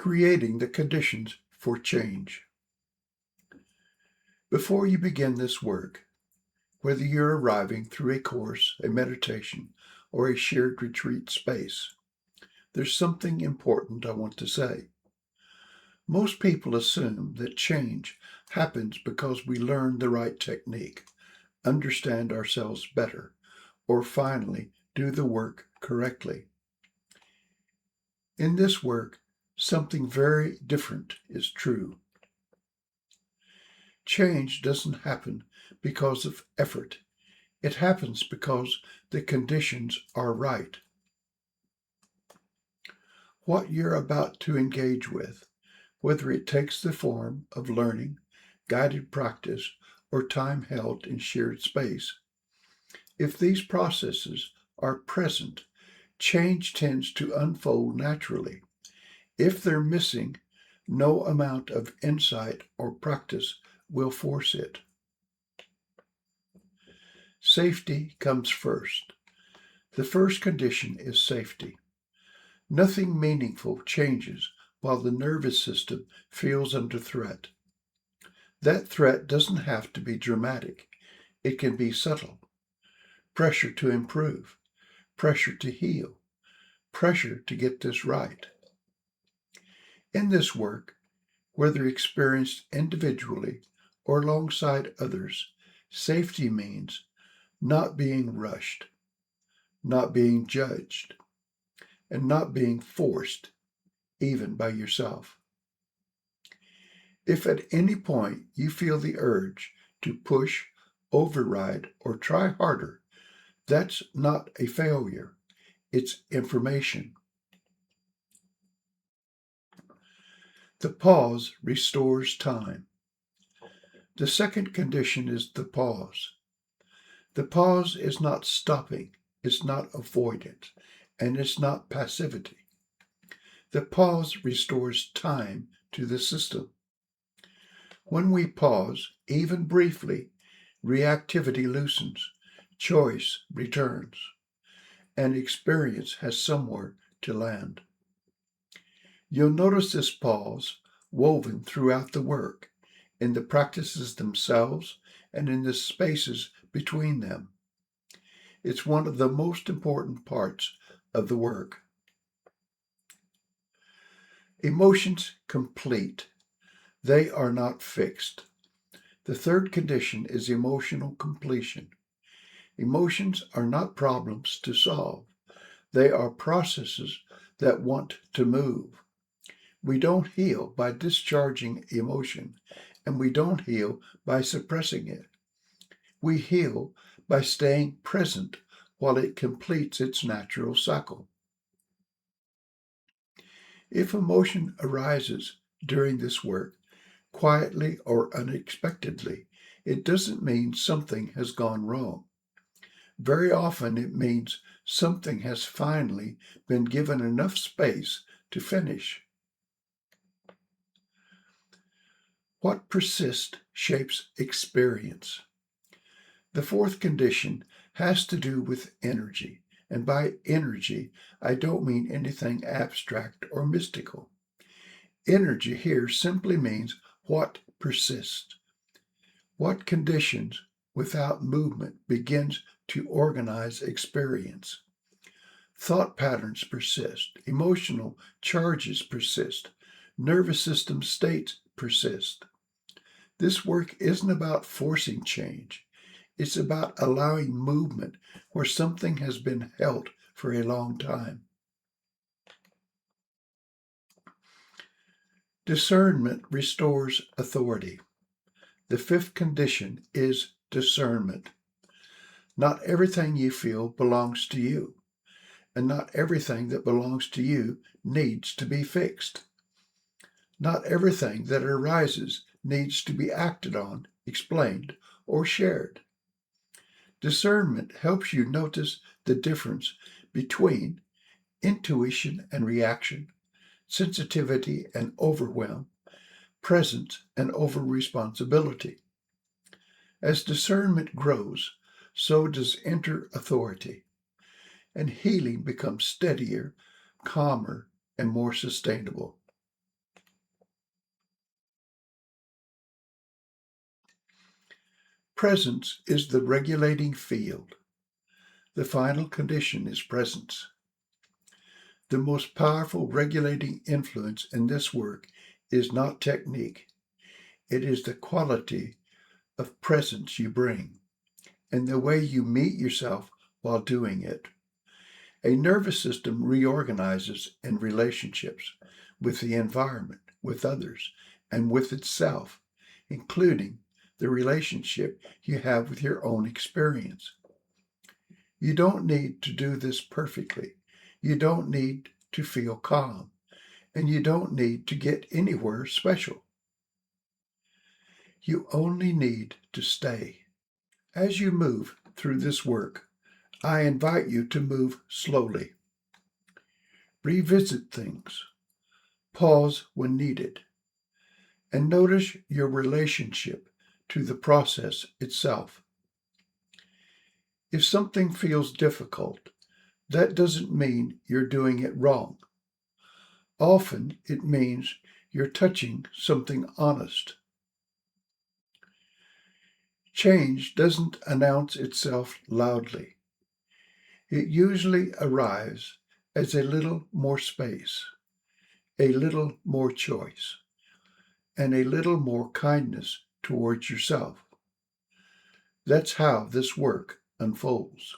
creating the conditions for change. Before you begin this work, whether you're arriving through a course, a meditation, or a shared retreat space, there's something important I want to say. Most people assume that change happens because we learn the right technique, understand ourselves better, or finally do the work correctly. In this work, something very different is true. Change doesn't happen because of effort. It happens because the conditions are right. What you're about to engage with, whether it takes the form of learning, guided practice, or time held in shared space, if these processes are present, change tends to unfold naturally. If they're missing, no amount of insight or practice will force it. Safety comes first. The first condition is safety. Nothing meaningful changes while the nervous system feels under threat. That threat doesn't have to be dramatic. It can be subtle. Pressure to improve, pressure to heal, pressure to get this right. In this work, whether experienced individually or alongside others, safety means not being rushed, not being judged, and not being forced, even by yourself. If at any point you feel the urge to push, override, or try harder, that's not a failure. It's information. The pause restores time. The second condition is the pause. The pause is not stopping, it's not avoidance, and it's not passivity. The pause restores time to the system. When we pause, even briefly, reactivity loosens, choice returns, and experience has somewhere to land. You'll notice this pause woven throughout the work, in the practices themselves and in the spaces between them. It's one of the most important parts of the work. Emotions complete. They are not fixed. The third condition is emotional completion. Emotions are not problems to solve. They are processes that want to move. We don't heal by discharging emotion, and we don't heal by suppressing it. We heal by staying present while it completes its natural cycle. If emotion arises during this work, quietly or unexpectedly, it doesn't mean something has gone wrong. Very often it means something has finally been given enough space to finish. What persists shapes experience. The fourth condition has to do with energy, and by energy, I don't mean anything abstract or mystical. Energy here simply means what persists. What conditions without movement begins to organize experience. Thought patterns persist, emotional charges persist, nervous system states persist. This work isn't about forcing change. It's about allowing movement where something has been held for a long time. Discernment restores authority. The fifth condition is discernment. Not everything you feel belongs to you, and not everything that belongs to you needs to be fixed. Not everything that arises needs to be acted on, explained, or shared. Discernment helps you notice the difference between intuition and reaction, sensitivity and overwhelm, presence and over-responsibility. As discernment grows, so does inner authority, and healing becomes steadier, calmer, and more sustainable. Presence is the regulating field. The final condition is presence. The most powerful regulating influence in this work is not technique. It is the quality of presence you bring and the way you meet yourself while doing it. A nervous system reorganizes in relationships with the environment, with others, and with itself, including the relationship you have with your own experience. You don't need to do this perfectly. You don't need to feel calm, and you don't need to get anywhere special. You only need to stay. As you move through this work, I invite you to move slowly. Revisit things. Pause when needed. And notice your relationship to the process itself. If something feels difficult, that doesn't mean you're doing it wrong. Often it means you're touching something honest. Change doesn't announce itself loudly. It usually arrives as a little more space, a little more choice, and a little more kindness towards yourself. That's how this work unfolds.